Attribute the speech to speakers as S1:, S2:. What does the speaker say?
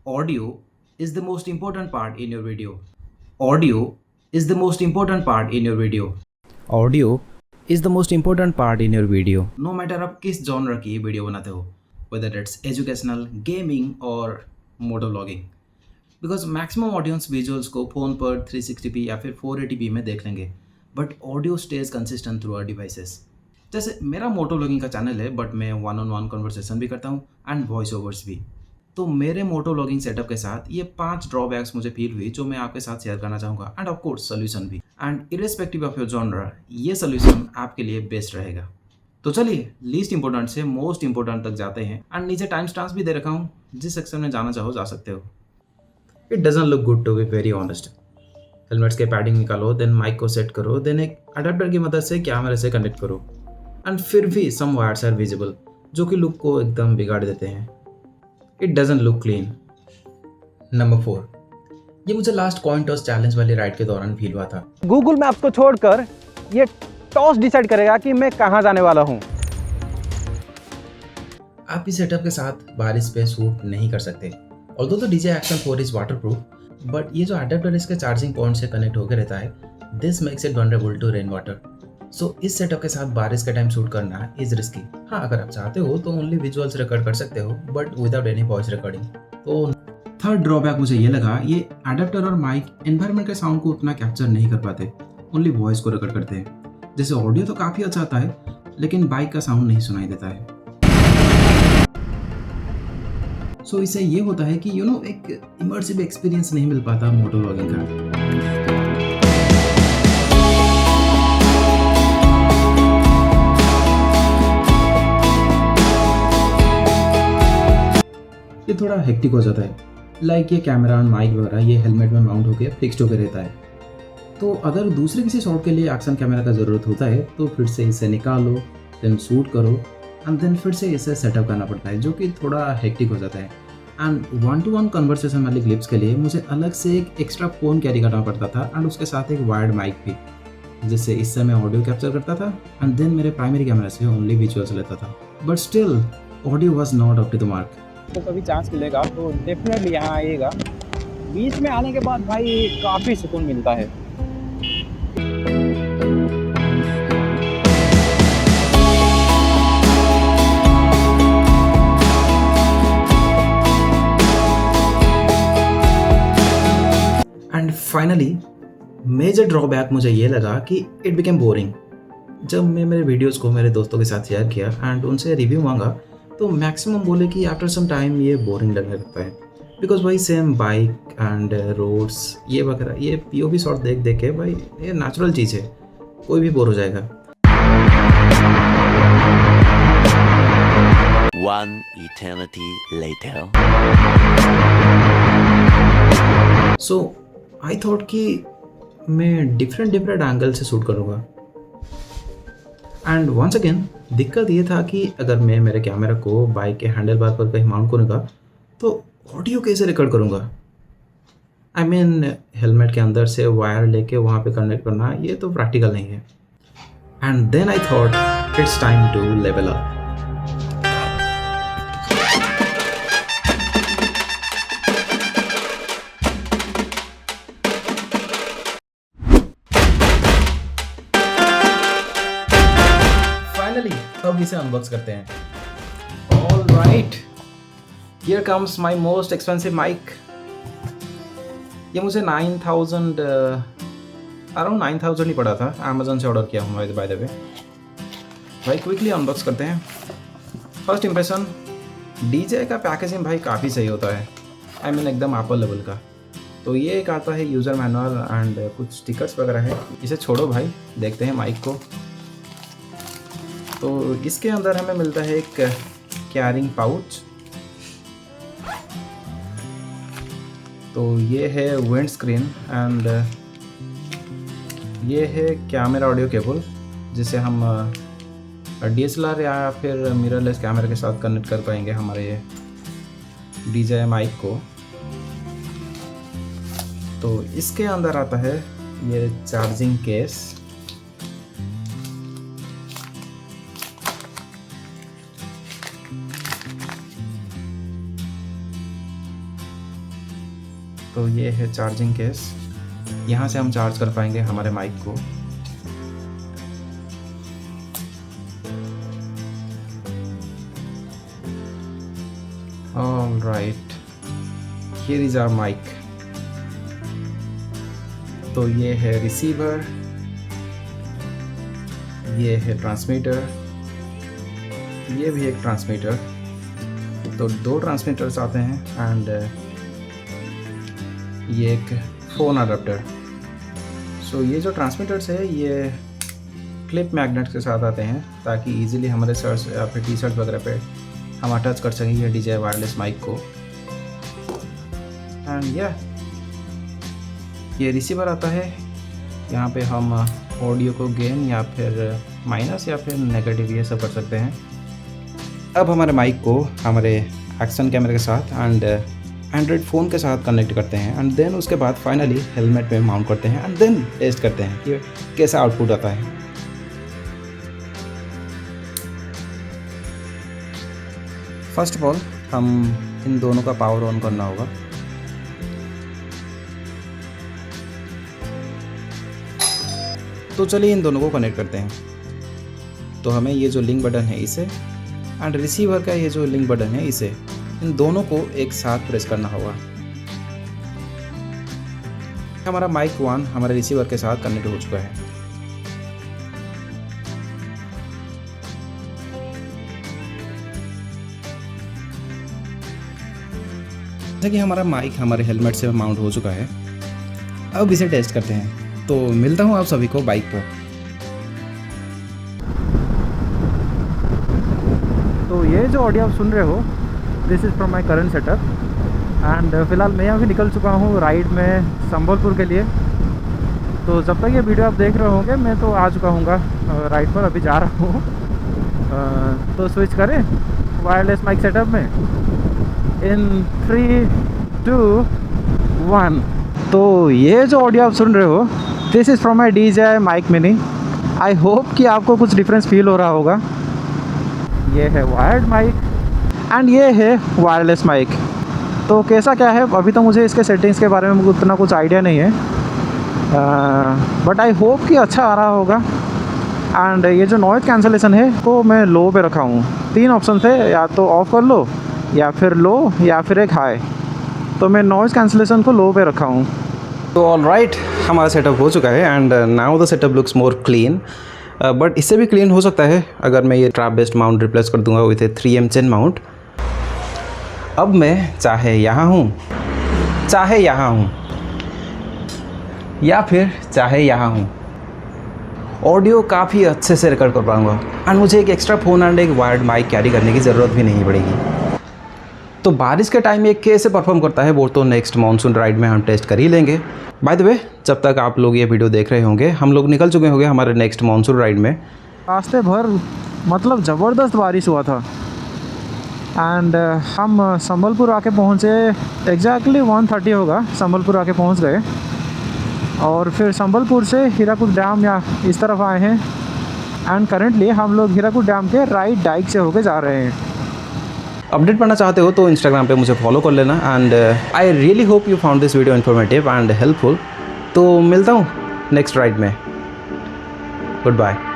S1: Audio is the most important part in your video. Audio is the most important part in your video. Audio is the most important part in your video. No matter आप किस genre की video बनाते हो, whether it's educational, gaming or motovlogging. Because maximum audience visuals को phone पर 360p या फिर 480p में देख लेंगे, but audio stays consistent through our devices. जैसे मेरा मोटो व्लॉगिंग का चैनल है, बट मैं वन ऑन वन कन्वर्सेशन भी करता हूँ एंड वॉइस ओवर्स भी. तो मेरे मोटो व्लॉगिंग सेटअप के साथ ये 5 ड्रॉबैक्स मुझे फील हुई जो मैं आपके साथ शेयर करना चाहूँगा, एंड ऑफ कोर्स सोल्यूशन भी. And irrespective of your genre ये सोल्यूशन आपके लिए बेस्ट रहेगा. तो चलिए लीस्ट इंपॉर्टेंट से मोस्ट इंपॉर्टेंट तक जाते हैं, एंड नीचे टाइम स्टैम्प्स भी दे रखा हूँ, जिस सेक्शन में जाना चाहो जा सकते हो. It doesn't look good to be very honest. Helmets के पैडिंग निकालो, देन माइक को सेट करो, देन एक अडेप्टर की मदद से कैमरे से कनेक्ट करो, एंड फिर भी सम वायर्स आर विजिबल जो कि लुक को एकदम बिगाड़ देते हैं. It doesn't look clean. Number 4, ये मुझे लास्ट कॉइन टॉस चैलेंज वाली राइड के दौरान फील हुआ था.
S2: गूगल मैप को छोड़कर ये टॉस डिसाइड करेगा कि मैं कहाँ जाने वाला हूँ.
S1: आप इस सेटअप के साथ बारिश पे शूट नहीं कर सकते. Although the DJI Action 4 is waterproof, but ये जो अडेप्टर इसके चार्जिंग पॉइंट से कनेक्ट होकर रहता है, this makes it vulnerable to rain water. So इस सेटअप के साथ बारिश के टाइम शूट करना इज रिस्की. हाँ, अगर आप चाहते हो तो ओनली विजुअल्स रिकॉर्ड कर सकते हो, but without any voice recording. तो थर्ड ड्रॉबैक मुझे ये लगा, ये अडेप्टर और माइक एनवायरनमेंट के साउंड को उतना कैप्चर नहीं कर पाते, ओनली वॉइस को रिकॉर्ड करते हैं. जैसे ऑडियो तो काफ़ी अच्छा आता है, लेकिन बाइक का साउंड नहीं सुनाई देता है. सो इससे ये होता है कि एक इमर्सिव एक्सपीरियंस नहीं मिल पाता मोटो व्लॉगिंग का. ये थोड़ा हेक्टिक हो जाता है. लाइक ये कैमरा और माइक वगैरह ये हेलमेट में माउंट होकर फिक्स्ड होकर रहता है. तो अगर दूसरे किसी शॉट के लिए एक्शन कैमरा का ज़रूरत होता है तो फिर से इसे निकालो, देन शूट करो, एंड देन फिर से इसे सेटअप करना पड़ता है, जो कि थोड़ा हेक्टिक हो जाता है. एंड 1-to-1 कन्वर्सेशन वाली क्लिप्स के लिए मुझे अलग से एक एक्स्ट्रा फ़ोन कैरी करना पड़ता था, एंड उसके साथ एक वायर्ड माइक भी, जिससे इससे मैं ऑडियो कैप्चर करता था एंड देन मेरे प्राइमरी कैमरा से ओनली विजुअल्स लेता था. But still audio was not up to the mark.
S2: तो कभी चांस मिलेगा तो डेफिनेटली यहाँ आइएगा. बीच में आने के बाद भाई काफ़ी सुकून मिलता है.
S1: एंड फाइनली मेजर ड्रॉबैक मुझे ये लगा कि इट बिकेम बोरिंग. जब मैं मेरे वीडियोस को मेरे दोस्तों के साथ शेयर किया एंड उनसे रिव्यू मांगा, तो मैक्सिमम बोले कि आफ्टर सम टाइम ये बोरिंग लगने लगता है, बिकॉज भाई सेम बाइक एंड रोड्स ये वगैरह ये POV शॉट देख देख के भाई ये नेचुरल चीज़ है, कोई भी बोर हो जाएगा.
S3: One eternity later.
S1: So I thought कि मैं डिफरेंट एंगल से शूट करूँगा. एंड वंस अगेन दिक्कत ये था कि अगर मैं मेरे कैमरा को बाइक के हैंडल बार पर कहीं माउंट करूँगा तो ऑडियो कैसे रिकॉर्ड करूँगा. आई मीन हेलमेट के अंदर से वायर लेके वहाँ पे कनेक्ट करना ये तो प्रैक्टिकल नहीं है. And then I thought it's time to level up. Finally अब इसे अनबॉक्स करते हैं. All right, here comes my most expensive mic. ये मुझे 9,000 अराउंड 9,000 ही पड़ा था. अमेजोन से ऑर्डर किया हूँ बाय द वे. भाई क्विकली अनबॉक्स करते हैं. फर्स्ट इंप्रेशन, DJI का पैकेजिंग भाई काफ़ी सही होता है. आई मीन एकदम एप्पल लेवल का. तो ये एक आता है यूज़र मैनुअल एंड कुछ स्टिकर्स वगैरह है. इसे छोड़ो भाई, देखते हैं माइक को. तो इसके अंदर हमें मिलता है एक कैरिंग पाउच. तो ये है विंड स्क्रीन एंड ये है कैमरा ऑडियो केबल, जिसे हम DSLR या फिर मिररलेस कैमरा के साथ कनेक्ट कर पाएंगे हमारे DJI माइक को. तो इसके अंदर आता है ये चार्जिंग केस. तो ये है चार्जिंग केस, यहाँ से हम चार्ज कर पाएंगे हमारे माइक को। All right, here is our mic. तो ये है रिसीवर, ये है ट्रांसमीटर, ये भी एक ट्रांसमीटर। तो 2 ट्रांसमीटर्स आते हैं एंड ये एक फ़ोन अडाप्टर। सो ये जो ट्रांसमीटर्स है ये क्लिप मैग्नेट्स के साथ आते हैं ताकि इजीली हमारे शर्ट्स या फिर टी शर्ट वगैरह पे हम अटैच कर सकें ये DJI वायरलेस माइक को। एंड ये रिसीवर आता है, यहाँ पे हम ऑडियो को गेन या फिर माइनस या फिर नेगेटिव ये सब कर सकते हैं। अब हमारे माइक को हमारे एक्शन कैमरे के साथ एंड एंड्रॉयड फ़ोन के साथ कनेक्ट करते हैं एंड देन उसके बाद फाइनली हेलमेट में माउंट करते हैं एंड देन टेस्ट करते हैं कि कैसा आउटपुट आता है। फर्स्ट ऑफ ऑल हम इन दोनों का पावर ऑन करना होगा। तो चलिए इन दोनों को कनेक्ट करते हैं। तो हमें ये जो लिंक बटन है इसे एंड रिसीवर का ये जो लिंक बटन है इसे, इन दोनों को एक साथ प्रेस करना होगा। हमारा माइक 1 हमारे रिसीवर के साथ कनेक्ट हो चुका है। जैसे कि हमारा माइक हमारे हेलमेट से माउंट हो चुका है, अब इसे टेस्ट करते हैं। तो मिलता हूँ आप सभी को बाइक पर।
S2: तो ये जो ऑडियो आप सुन रहे हो, this is from my current setup and फ़िलहाल मैं यहाँ भी निकल चुका हूँ राइड में संबलपुर के लिए। तो जब तक ये वीडियो आप देख रहे होंगे मैं तो आ चुका हूँ राइड पर, अभी जा रहा हूँ। तो स्विच करें वायरलेस माइक सेटअप में इन 3, 2, 1। तो ये जो ऑडियो आप सुन रहे हो, this is from my DJI mic mini. I hope कि आपको कुछ डिफरेंस फील हो रहा होगा। ये है वायर्ड माइक एंड ये है वायरलेस माइक। तो कैसा क्या है अभी तो मुझे इसके सेटिंग्स के बारे में उतना कुछ आइडिया नहीं है, बट आई होप कि अच्छा आ रहा होगा। एंड ये जो नॉइज़ कैंसलेशन है तो मैं लो पे रखा हूँ। 3 ऑप्शन थे, या तो ऑफ़ कर लो या फिर लो या फिर एक हाई। तो मैं नॉइज़ कैंसलेशन को लो पे रखा हूँ।
S1: तो ऑल राइट, हमारा सेटअप हो चुका है and now the setup looks more clean. But इससे भी क्लीन हो सकता है अगर मैं ये ट्रैप बेस्ड माउंट रिप्लेस कर दूंगा with A 3M chain mount. अब मैं चाहे यहाँ हूँ, चाहे यहाँ हूँ या फिर चाहे यहाँ हूँ, ऑडियो काफ़ी अच्छे से रिकॉर्ड कर पाऊँगा एंड मुझे एक एक्स्ट्रा फ़ोन एंड एक वायर्ड माइक कैरी करने की ज़रूरत भी नहीं पड़ेगी। तो बारिश के टाइम ये कैसे परफॉर्म करता है वो तो नेक्स्ट मानसून राइड में हम टेस्ट कर ही लेंगे। बाय द वे, जब तक आप लोग ये वीडियो देख रहे होंगे हम लोग निकल चुके होंगे हमारे नेक्स्ट मानसून राइड में।
S2: रास्ते भर मतलब ज़बरदस्त बारिश हुआ था एंड हम संबलपुर आके पहुँचे, एग्जैक्टली 1:30 होगा संबलपुर आके पहुँच गए। और फिर संबलपुर से हीराकुद डैम या इस तरफ आए हैं एंड करेंटली हम लोग हीराकुद डैम के राइट डाइक से होके जा रहे हैं।
S1: अपडेट पढ़ना चाहते हो तो इंस्टाग्राम पे मुझे फॉलो कर लेना and I really hope you found this video informative and helpful. तो मिलता हूँ नेक्स्ट राइड में। Good bye.